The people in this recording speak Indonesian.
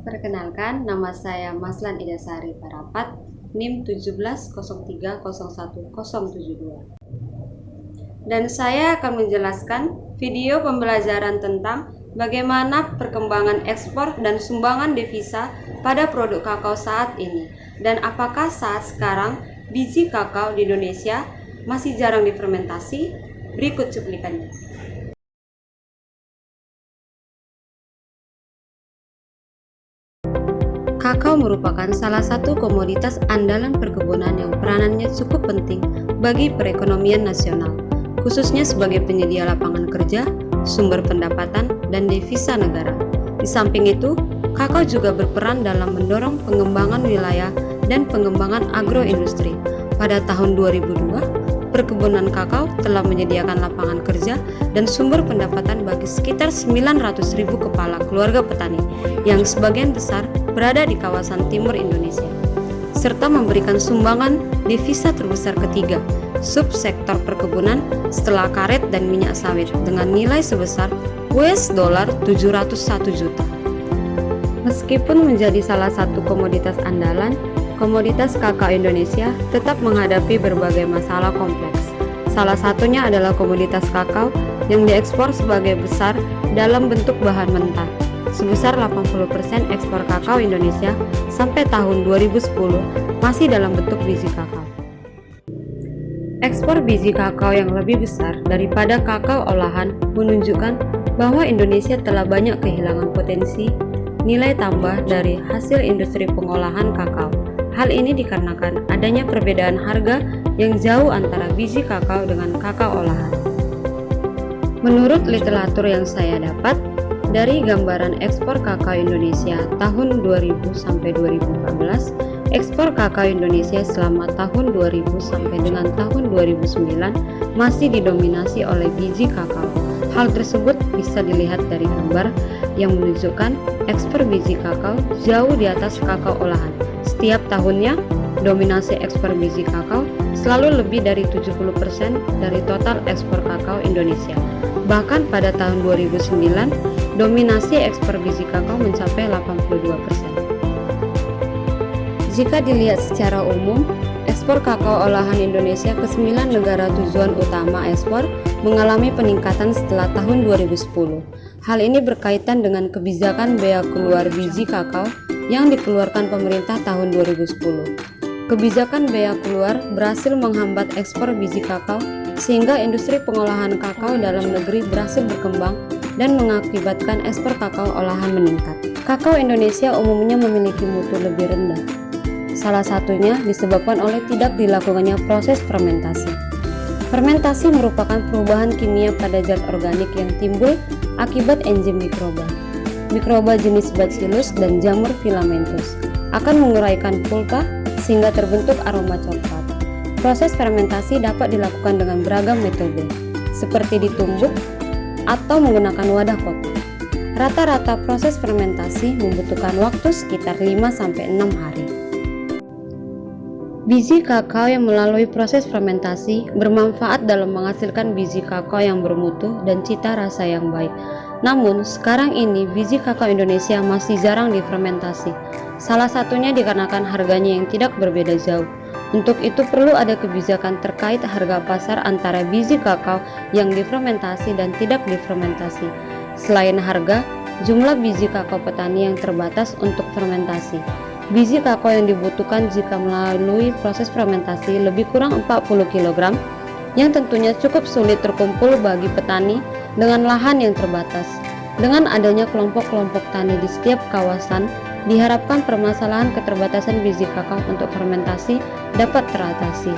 Perkenalkan, nama saya Maslan Idasari Parapat, NIM 1703011072. Dan saya akan menjelaskan video pembelajaran tentang bagaimana perkembangan ekspor dan sumbangan devisa pada produk kakao saat ini, dan apakah saat sekarang biji kakao di Indonesia masih jarang difermentasi. Berikut cuplikannya. Kakao merupakan salah satu komoditas andalan perkebunan yang peranannya cukup penting bagi perekonomian nasional, khususnya sebagai penyedia lapangan kerja, sumber pendapatan, dan devisa negara. Di samping itu, kakao juga berperan dalam mendorong pengembangan wilayah dan pengembangan agroindustri. Pada tahun 2002, perkebunan kakao telah menyediakan lapangan kerja dan sumber pendapatan bagi sekitar 900.000 kepala keluarga petani yang sebagian besar berada di kawasan timur Indonesia, serta memberikan sumbangan devisa terbesar ketiga subsektor perkebunan setelah karet dan minyak sawit dengan nilai sebesar $701 juta. Meskipun menjadi salah satu komoditas andalan, komoditas kakao Indonesia tetap menghadapi berbagai masalah kompleks. Salah satunya adalah komoditas kakao yang diekspor sebagai besar dalam bentuk bahan mentah. Sebesar 80% ekspor kakao Indonesia sampai tahun 2010 masih dalam bentuk biji kakao. Ekspor biji kakao yang lebih besar daripada kakao olahan menunjukkan bahwa Indonesia telah banyak kehilangan potensi nilai tambah dari hasil industri pengolahan kakao. Hal ini dikarenakan adanya perbedaan harga yang jauh antara biji kakao dengan kakao olahan. Menurut literatur yang saya dapat, dari gambaran ekspor kakao Indonesia tahun 2000 sampai 2014, ekspor kakao Indonesia selama tahun 2000 sampai dengan tahun 2009 masih didominasi oleh biji kakao. Hal tersebut bisa dilihat dari gambar yang menunjukkan ekspor biji kakao jauh di atas kakao olahan. Setiap tahunnya, dominasi ekspor biji kakao selalu lebih dari 70% dari total ekspor kakao Indonesia. Bahkan pada tahun 2009, dominasi ekspor biji kakao mencapai 82%. Jika dilihat secara umum, ekspor kakao olahan Indonesia ke 9 negara tujuan utama ekspor mengalami peningkatan setelah tahun 2010. Hal ini berkaitan dengan kebijakan bea keluar biji kakao yang dikeluarkan pemerintah tahun 2010. Kebijakan bea keluar berhasil menghambat ekspor biji kakao sehingga industri pengolahan kakao dalam negeri berhasil berkembang dan mengakibatkan ekspor kakao olahan meningkat. Kakao Indonesia umumnya memiliki mutu lebih rendah. Salah satunya disebabkan oleh tidak dilakukannya proses fermentasi. Fermentasi merupakan perubahan kimia pada zat organik yang timbul akibat enzim mikroba. Mikroba jenis Bacillus dan jamur filamentus akan menguraikan pulpa sehingga terbentuk aroma coklat. Proses fermentasi dapat dilakukan dengan beragam metode, seperti ditumbuk atau menggunakan wadah kotak. Rata-rata proses fermentasi membutuhkan waktu sekitar 5-6 hari. Biji kakao yang melalui proses fermentasi bermanfaat dalam menghasilkan biji kakao yang bermutu dan cita rasa yang baik. Namun, sekarang ini biji kakao Indonesia masih jarang difermentasi. Salah satunya dikarenakan harganya yang tidak berbeda jauh. Untuk itu perlu ada kebijakan terkait harga pasar antara biji kakao yang difermentasi dan tidak difermentasi. Selain harga, jumlah biji kakao petani yang terbatas untuk fermentasi. Biji kakao yang dibutuhkan jika melalui proses fermentasi lebih kurang 40 kg, yang tentunya cukup sulit terkumpul bagi petani dengan lahan yang terbatas. Dengan adanya kelompok-kelompok tani di setiap kawasan, diharapkan permasalahan keterbatasan biji kakao untuk fermentasi dapat teratasi.